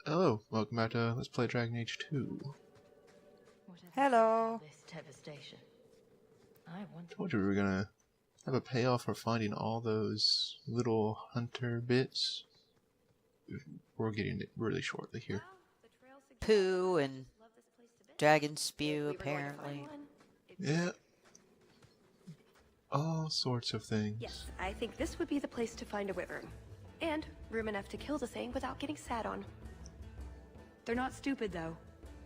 Hello, welcome back to Let's Play Dragon Age 2. Hello. This devastation. I want Told you we were gonna have a payoff for finding all those little hunter bits. We're getting it really shortly here. Poo and dragon spew, apparently. Yeah. All sorts of things. Yes, I think this would be the place to find a wyvern. And room enough to kill the thing without getting sat on. They're not stupid, though.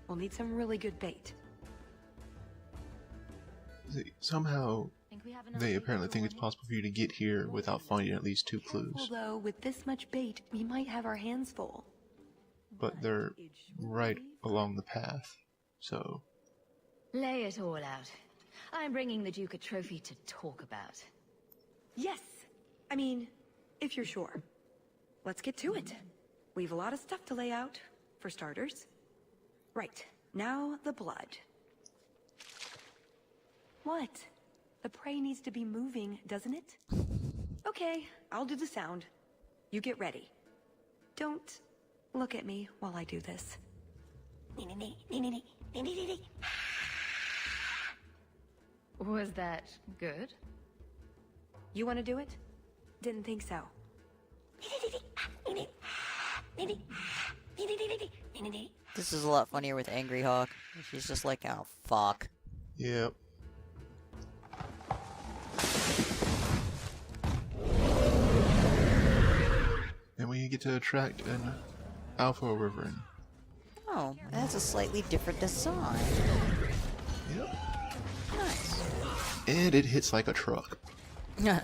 We'll need some really good bait. See, somehow, they apparently think it's possible for you to get here without finding at least 2 clues. Although, with this much bait, we might have our hands full. But they're right along the path, so... lay it all out. I'm bringing the Duke a trophy to talk about. Yes! I mean, if you're sure. Let's get to it. We've a lot of stuff to lay out, for starters. Right, now the blood. What? The prey needs to be moving, doesn't it? Okay, I'll do the sound. You get ready. Don't look at me while I do this. Was that good? You want to do it? Didn't think so. This is a lot funnier with Angry Hawk. She's just like, oh, fuck. Yep. And we get to attract an alpha wyvern. Oh, it has a slightly different design. Yep. Nice. And it hits like a truck. And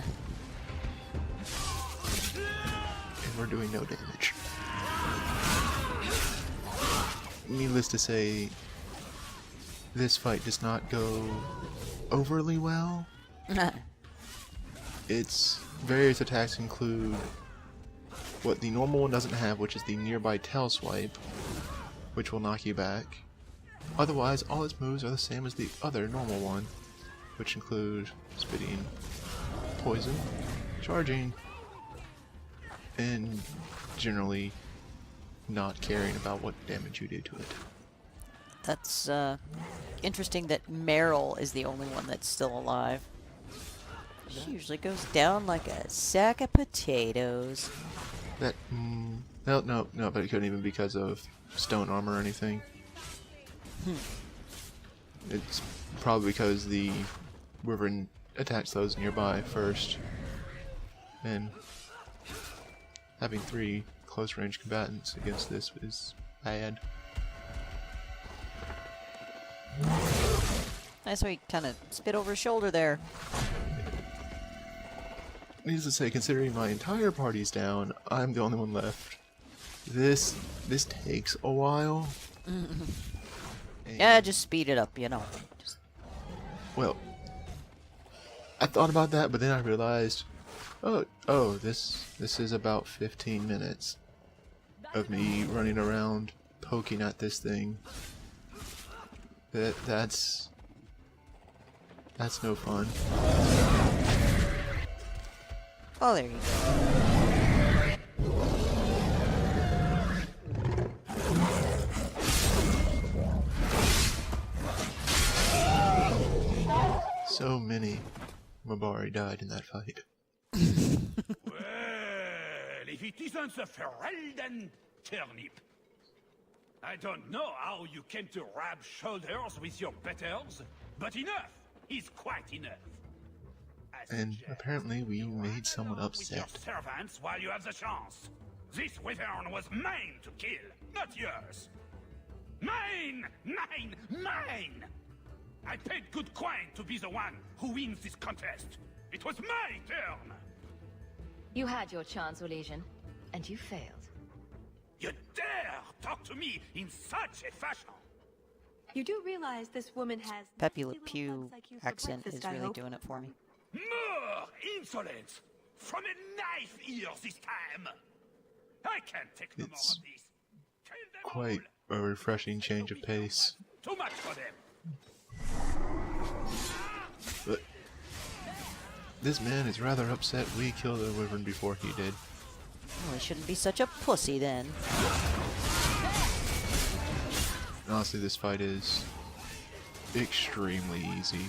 we're doing no damage. Needless to say, this fight does not go overly well. Its various attacks include what the normal one doesn't have, which is the nearby tail swipe, which will knock you back. Otherwise, all its moves are the same as the other normal one, which include spitting, poison, charging, and generally not caring about what damage you do to it. That's, interesting that Meryl is the only one that's still alive. She usually goes down like a sack of potatoes. That, no, but it couldn't even because of stone armor or anything. It's probably because the wyvern attacks those nearby first, and having 3 close range combatants against this is bad. Nice how he kind of spit over his shoulder there. Needless to say, considering my entire party's down, I'm the only one left. This takes a while. Yeah, just speed it up, you know. Just... Well, I thought about that, but then I realized, oh, this is about 15 minutes of me running around poking at this thing. That's no fun. Oh, there you go. So many Mabari died in that fight. Well, if it isn't the Ferelden turnip. I don't know how you came to rub shoulders with your betters, but enough is quite enough. And apparently we made someone With your upset. servants while you have the chance. This wyvern was mine to kill, not yours. Mine! Mine! Mine! I paid good coin to be the one who wins this contest. It was my turn! You had your chance, Elysian, and you failed. You dare talk to me in such a fashion! You do realize this woman has Pepe Le nasty little Pew bugs like you for accent is breakfast, I really hope. doing it for me. More insolence! From a knife ear this time! I can't take no more It's of this. Kill them quite all. a refreshing change of pace. Too much for them. But this man is rather upset we killed the wyvern before he did. Well, he shouldn't be such a pussy then. And honestly, this fight is extremely easy.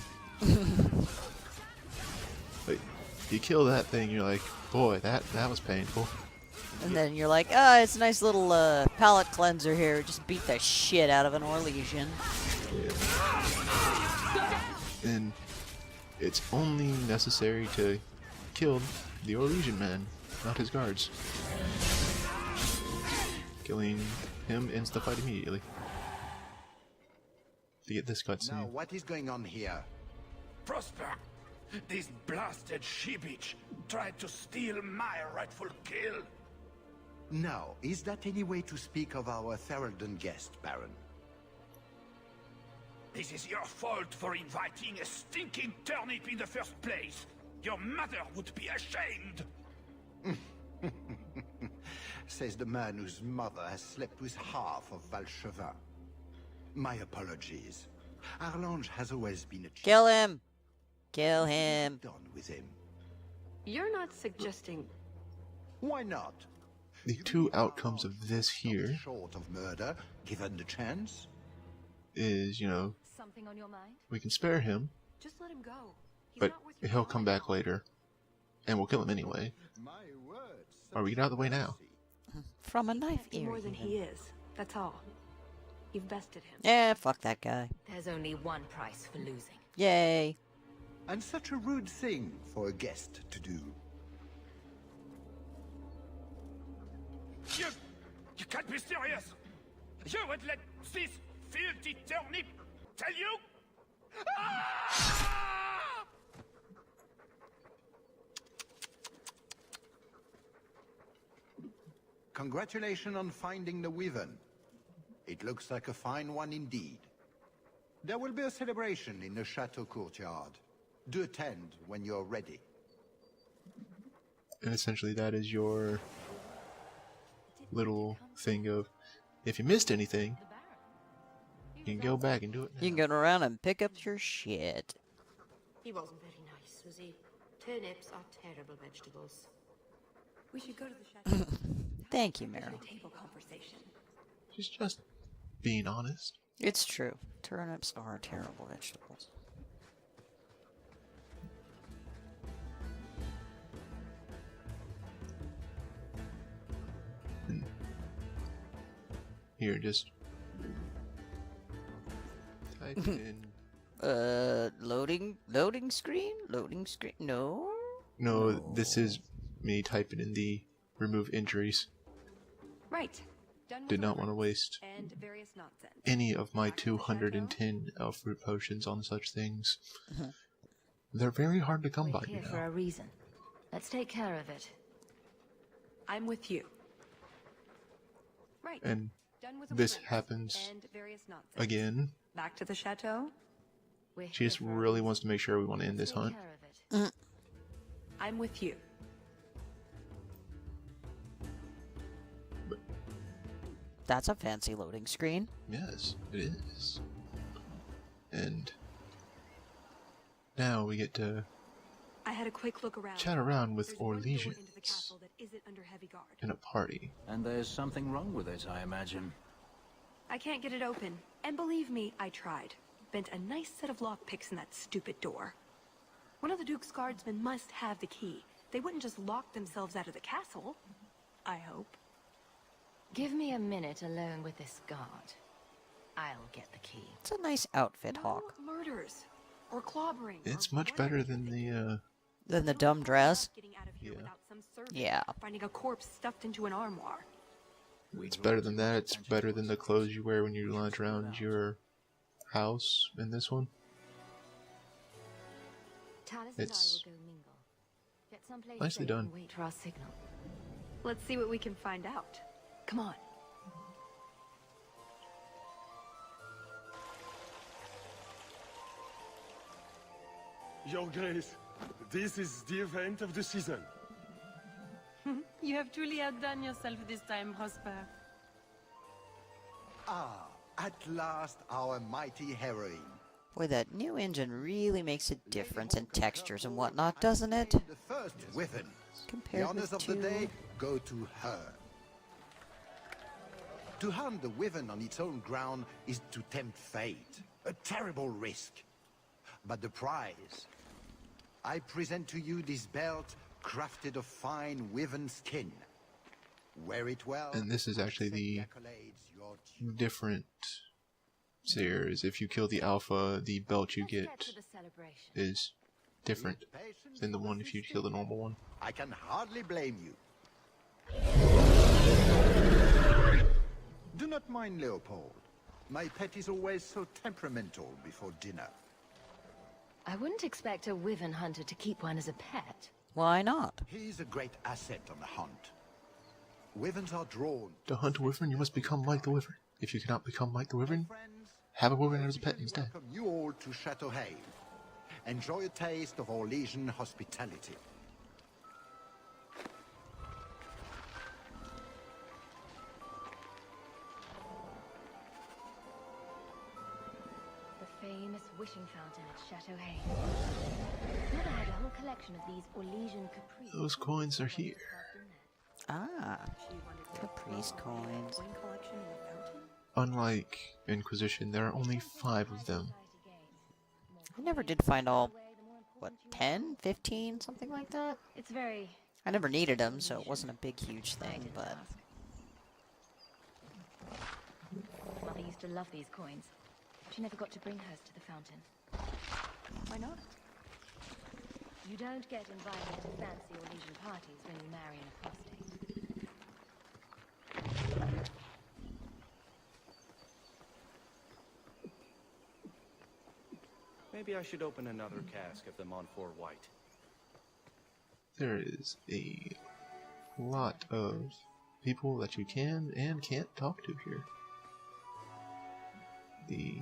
Like, you kill that thing, you're like, boy, that was painful. And then you're like, ah, it's a nice little palate cleanser here. Just beat the shit out of an Orlesian. And it's only necessary to kill the Orlesian man, not his guards. Killing him ends the fight immediately. To get this Now, cutscene. what is going on here? Prosper, this blasted she-bitch tried to steal my rightful kill. Now, is that any way to speak of our Theraldon guest, Baron? This is your fault for inviting a stinking turnip in the first place. Your mother would be ashamed. Says the man whose mother has slept with half of Valchevin. My apologies. Arlange has always been a Kill him! Kill him! done with him. You're not suggesting... Why not? The two outcomes of this here Short of murder, given the chance. is, you know, Something on your mind? we can spare him, Just let him go. He's but not worth your he'll come time. back later. And we'll kill him anyway. My word. Or we get out of the way now. From a knife Be ear. more than even. he is. That's all. You've bested him. Yeah, fuck that guy. There's only one price for losing. Yay. And such a rude thing for a guest to do. You can't be serious. You would let this filthy turnip tell you? Ah! Congratulations on finding the Wyvern. It looks like a fine one indeed. There will be a celebration in the chateau courtyard. Do attend when you're ready. And essentially that is your little thing of, if you missed anything, you can go back and do it now. You can go around and pick up your shit. He wasn't very nice, was he? Turnips are terrible vegetables. We should go to the chateau. Thank you, Have Meryl. a table conversation. She's just being honest. It's true. Turnips are terrible vegetables. Here, just type in. Loading screen? Loading screen? No? No, this is me typing in the remove injuries. Right. Done with Did not want to romance waste and various nonsense. any of my Back to the chateau? 210 elf root potions on such things. They're very hard to come We're by, you here for know. a reason. Let's take care of it. I'm with you. Right. And Done with this romance happens and various nonsense. again. Back to the chateau. We're She here just for a really reason. wants to make sure we want to end this Take hunt. care of it. I'm with you. That's a fancy loading screen. Yes, it is. And now we get to I had a quick look around. chat around with There's one door into the Orlesians castle that isn't under heavy guard. in a party. And there's something wrong with it, I imagine. I can't get it open. And believe me, I tried. Bent a nice set of lockpicks in that stupid door. One of the Duke's guardsmen must have the key. They wouldn't just lock themselves out of the castle. I hope. Give me a minute alone with this guard. I'll get the key. It's a nice outfit, Hawk. No murders. Or clobbering. It's or much whatever better you're than thinking. the, Than the dumb dress. Getting out of here Yeah. without some servant Yeah. Finding a corpse stuffed into an armoire. it's better than that. It's better than the clothes you wear when you lounge around your house in this one. Talis It's and I will go mingle. Get someplace nicely safe done. and wait for our signal. Let's see what we can find out. Come on. Your Grace, this is the event of the season. You have truly outdone yourself this time, Prosper. Ah, at last our mighty heroine. Boy, that new engine really makes a difference in textures and whatnot, doesn't it? The first Wyvern. The Compared honors with of the day two. go to her. To hunt the Wyvern on its own ground is to tempt fate. A terrible risk. But the prize... I present to you this belt crafted of fine Wyvern skin. Wear it well. And this is actually the accolades your due. different series. If you kill the alpha, the belt you Let's get to the celebration. is different than the one if you kill the normal one. I can hardly blame you. Do not mind Leopold. My pet is always so temperamental before dinner. I wouldn't expect a Wyvern hunter to keep one as a pet. Why not? He's a great asset on the hunt. Wyverns are drawn. To hunt a wyvern, you must become like the wyvern. If you cannot become like the wyvern, Friends, have a wyvern as a pet instead. welcome you all to Chateau Hay. Enjoy a taste of Orlesian hospitality. The famous wishing fountain at Chateau Hay. Mother had a whole collection of these Orlesian caprices. Those coins are here. Ah, Caprice coins. Coin collection in the fountain? Unlike Inquisition, there are only 5 of them. I never did find all, what, 10, 15, something like that? It's very... I never needed them, so it wasn't a big, huge thing, but... Mother used to love these coins. She never got to bring hers to the fountain. Why not? You don't get invited to fancy Orlesian parties when you marry an apostate. Maybe I should open another cask of the Montfort White. There is a lot of people that you can and can't talk to here. The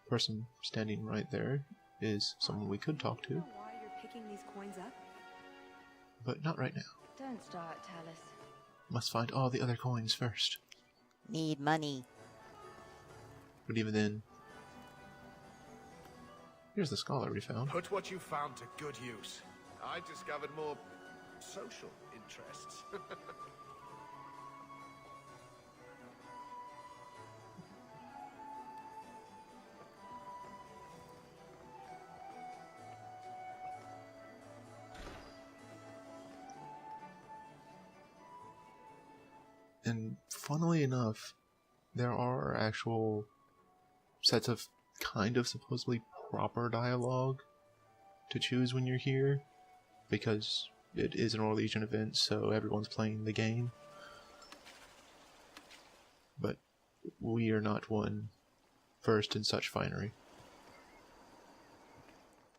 person standing right there is someone we could talk to, Why you're picking these coins up? but not right now. Don't start, Talus. Must find all the other coins first. Need money. But even then, here's the scholar we found. Put what you found to good use. I discovered more social interests. And funnily enough, there are actual sets of kind of supposedly proper dialogue to choose when you're here, because it is an Orlesian event, so everyone's playing the game. But we are not one versed in such finery.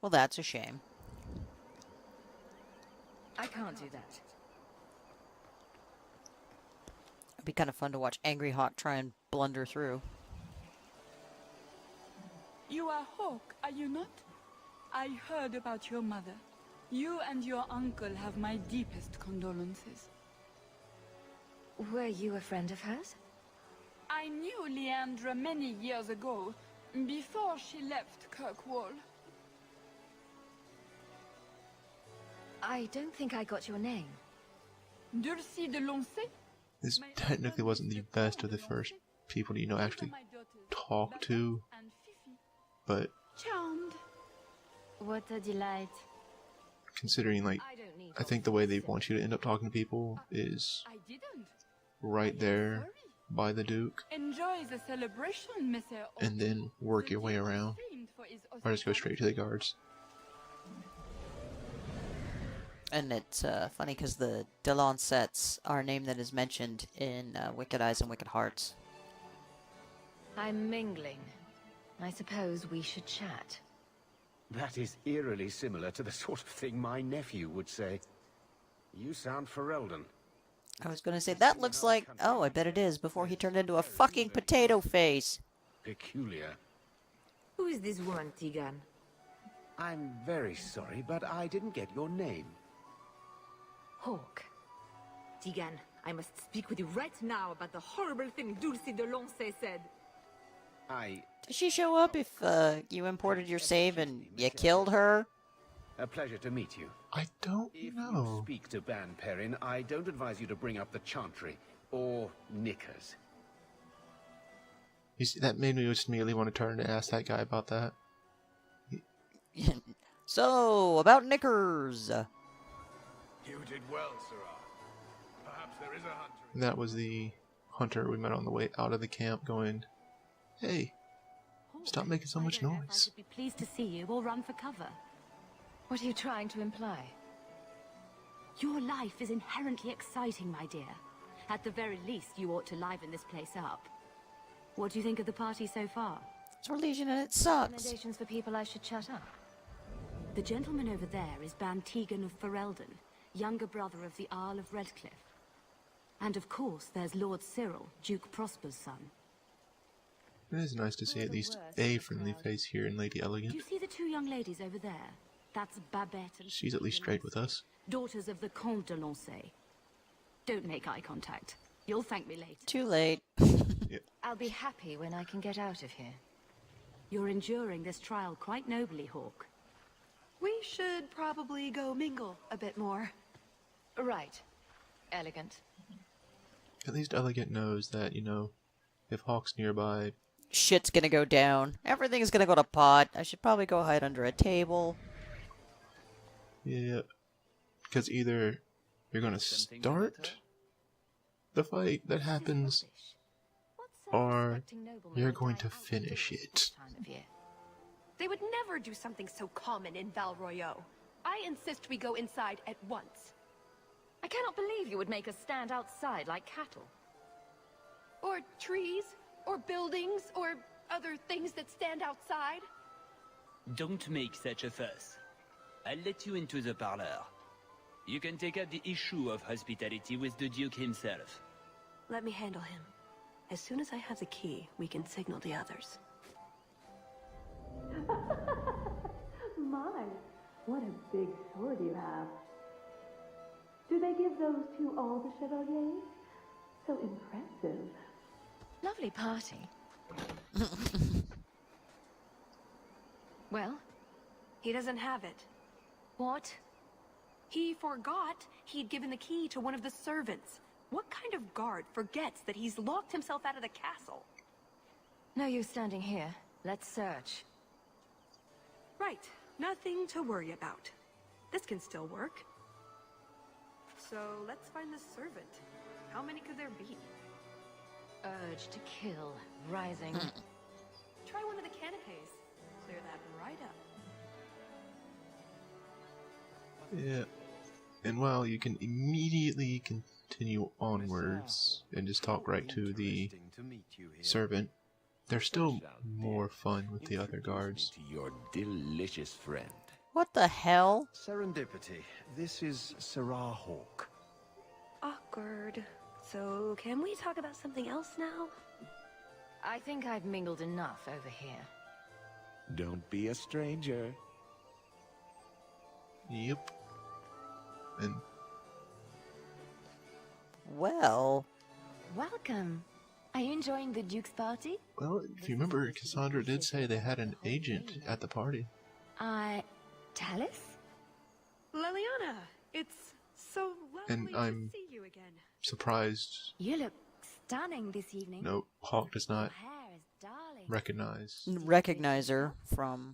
Well, that's a shame. I can't do that. It'd be kind of fun to watch Angry Hawk try and blunder through. You are Hawk, are you not? I heard about your mother. You and your uncle have my deepest condolences. Were you a friend of hers? I knew Leandra many years ago, before she left Kirkwall. I don't think I got your name. Dulcie de Lancey? This technically wasn't the best of the first people to, actually talk to, but Charmed. What a delight. considering, like, I think the way they want you to end up talking to people is I didn't. right there by the Duke, Enjoy the celebration, Monsieur. and then work your way around, or just go straight to the guards. And it's funny because the Delancets are a name that is mentioned in Wicked Eyes and Wicked Hearts. I'm mingling. I suppose we should chat. That is eerily similar to the sort of thing my nephew would say. You sound Ferelden. I was going to say, that looks like... Oh, I bet it is, before he turned into a fucking potato face. Peculiar. Who is this woman, Tigan? I'm very sorry, but I didn't get your name. Hawk. Tigan, I must speak with you right now about the horrible thing Dulcie de Lancey said. Does she show up if you imported your save and you killed her? A pleasure to meet you. I don't know. If you speak to Ban Perrin, I don't advise you to bring up the Chantry or Knickers. You see, that made me just immediately want to turn and ask that guy about that. So, about knickers. You did well, Sirrah. Perhaps there is a hunter. And that was the hunter we met on the way out of the camp going, "Hey, stop making so much I noise." should be pleased to see you or run for cover. What are you trying to imply? Your life is inherently exciting, my dear. At the very least, you ought to liven this place up. What do you think of the party so far? It's religion and it sucks. Recommendations for people I should shut up? The gentleman over there is Bantegan of Ferelden, younger brother of the Earl of Redcliffe. And of course, there's Lord Cyril, Duke Prosper's son. It is nice to see at least a friendly face here in Lady Do Elegant. you see the two young ladies over there? That's Babette and She's at least straight with us. daughters of the Comte de Lancey. Don't make eye contact. You'll thank me later. Too late. I'll be happy when I can get out of here. You're enduring this trial quite nobly, Hawke. We should probably go mingle a bit more. Right. Elegant. At least Elegant knows that, you know, if Hawk's nearby, Shit's gonna go down. Everything's gonna go to pot. I should probably go hide under a table. yeah, because either you're gonna start the fight that happens, or you're going to finish it. They would never do something so common in Val Royeaux. I insist we go inside at once. I cannot believe you would make us stand outside like cattle. Or trees, or buildings, or other things that stand outside. Don't make such a fuss. I'll let you into the parlor. You can take up the issue of hospitality with the Duke himself. Let me handle him. As soon as I have the key, we can signal the others. My, what a big sword you have. Do they give those to all the chevaliers? So impressive. Lovely party. Well? He doesn't have it. What? He forgot he'd given the key to one of the servants. What kind of guard forgets that he's locked himself out of the castle? No use standing here. Let's search. Right. Nothing to worry about. This can still work. So let's find the servant. How many could there be? Urge to kill, rising. Try one of the canapes. Clear that right up. Yeah. And well, you can immediately continue onwards and just talk right to the servant. They're still more fun with the other guards. To your delicious friend. What the hell? Serendipity. This is Sirrah Hawke. Awkward. So, can we talk about something else now? I think I've mingled enough over here. Don't be a stranger. Yep. And well, welcome. Are you enjoying the Duke's party? well, if you remember, Cassandra did say they had an agent at the party. Talus? Leliana, it's so And lovely I'm to see you again. surprised. You look stunning this evening. No, Hawke does not Your hair is darling. recognize. her from.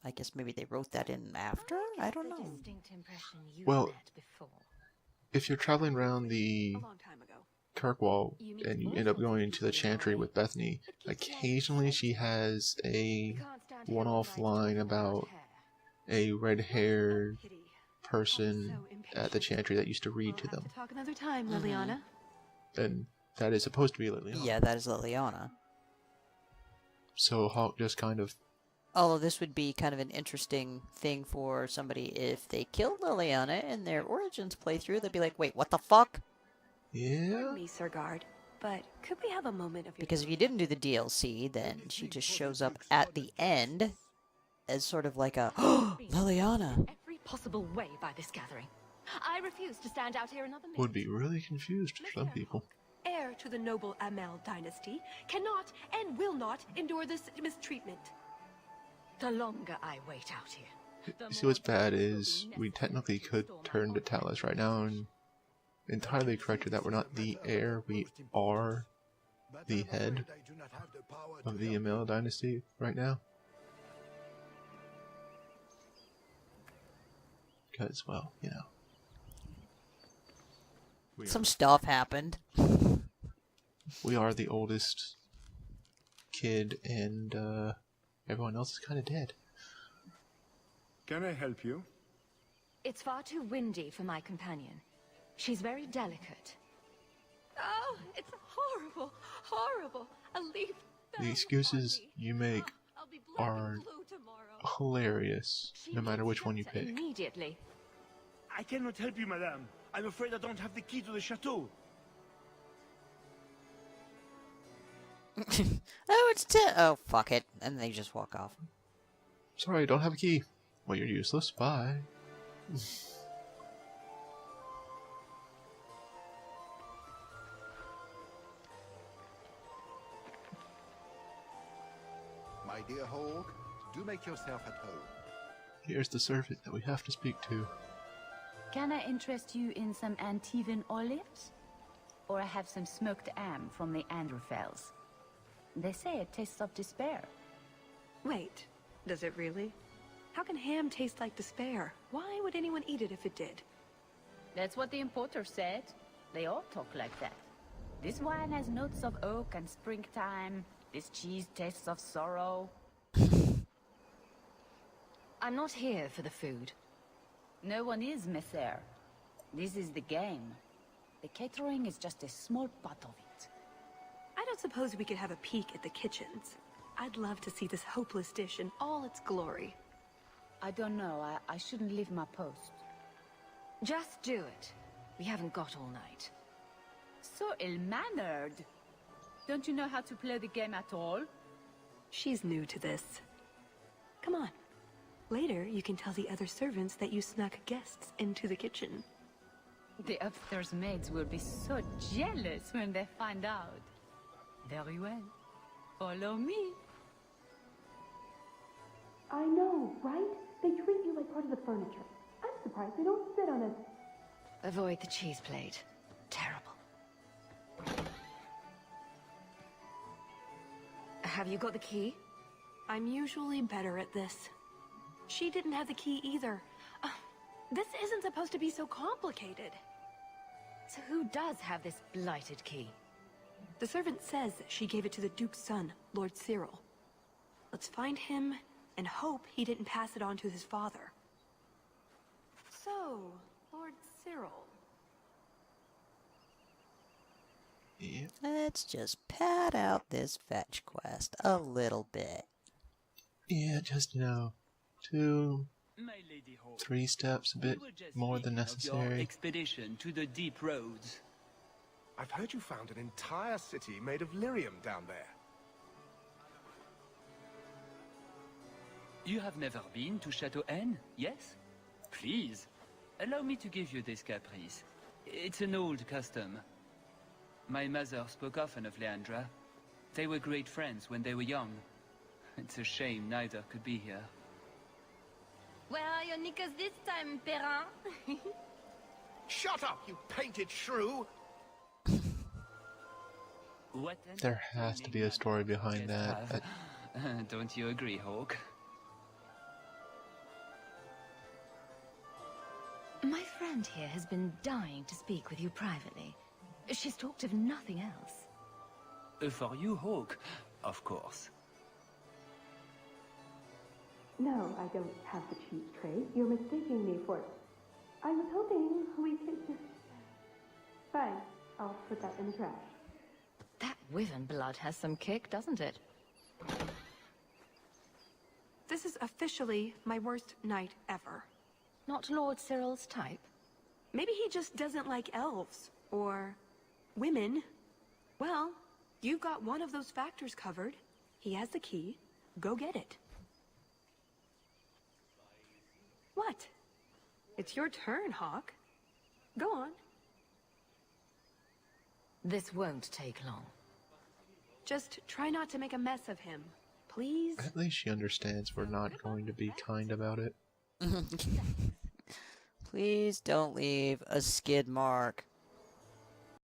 I guess maybe they wrote that in after? I don't know. Distinct impression you Well, met before. if you're traveling around the Kirkwall and you end up going to the Chantry with Bethany, occasionally she has a one-off line about a red-haired person at the Chantry that used to read to them. Talk another time, Leliana. And that is supposed to be Liliana. Yeah, that is Liliana. So Hawke just kind of... Although this would be kind of an interesting thing for somebody if they killed Liliana in their Origins playthrough, they'd be like, wait, what the fuck? Yeah? Pardon me, Sir Guard, but could we have a moment of your Because if you didn't do the DLC, then she just shows up at the end as sort of like a, oh, Liliana. Every possible way by this gathering. I refuse to stand out here another minute. Would be really confused for some people. heir to the noble Amel dynasty cannot and will not endure this mistreatment. The longer I wait out here, You see what's bad is we technically could turn to Talus right now and entirely correct her that we're not the heir, we are the head of the Ymel dynasty right now. Because, well, you know. Some stuff happened. We are the oldest kid, and everyone else is kind of dead. Can I help you? It's far too windy for my companion. She's very delicate. Oh, it's horrible, horrible. A leaf. The excuses you make are hilarious, no matter which one you pick. Immediately. I cannot help you, madame. I'm afraid I don't have the key to the chateau. Oh, it's oh, fuck it. And they just walk off. Sorry, I don't have a key. Well, you're useless. Bye. My dear Hawk, do make yourself at home. Here's the servant that we have to speak to. Can I interest you in some Antivan olives? Or I have some smoked ham from the Androfels. They say it tastes of despair. Wait, does it really? How can ham taste like despair? Why would anyone eat it if it did? That's what the importer said. They all talk like that. This wine has notes of oak and springtime. This cheese tastes of sorrow. I'm not here for the food. No one is, Messer. This is the game. The catering is just a small part of it. I don't suppose we could have a peek at the kitchens. I'd love to see this hopeless dish in all its glory. I don't know. I shouldn't leave my post. Just do it. We haven't got all night. So ill-mannered. Don't you know how to play the game at all? She's new to this. Come on. Later, you can tell the other servants that you snuck guests into the kitchen. The upstairs maids will be so jealous when they find out. Very well. Follow me. I know, right? They treat you like part of the furniture. I'm surprised they don't sit on it. Avoid the cheese plate. Terrible. Have you got the key? I'm usually better at this. She didn't have the key either. This isn't supposed to be so complicated. So who does have this blighted key? The servant says she gave it to the Duke's son, Lord Cyril. Let's find him and hope he didn't pass it on to his father. So, Lord Cyril. Yeah. Let's just pad out this fetch quest a little bit. Yeah, just, you know, 2, 3 steps, a bit more than necessary. Expedition to the deep roads. I've heard you found an entire city made of lyrium down there. You have never been to Chateau N, yes? Please, allow me to give you this caprice. It's an old custom. My mother spoke often of Leandra. They were great friends when they were young. It's a shame neither could be here. Where are your knickers this time, Perrin? Shut up, you painted shrew! There has to be a story behind that. Don't you agree, Hawk? My friend here has been dying to speak with you privately. She's talked of nothing else. For you, Hawk, of course. No, I don't have the cheese tray. You're mistaking me for... I was hoping we could just... Fine, I'll put that in the trash. That Wyvern blood has some kick, doesn't it? This is officially my worst night ever. Not Lord Cyril's type? Maybe he just doesn't like elves. Or... women. Well, you've got one of those factors covered. He has the key. Go get it. What? It's your turn, Hawk. Go on. This won't take long. Just try not to make a mess of him, please. At least she understands we're not going to be kind about it. Please don't leave a skid mark.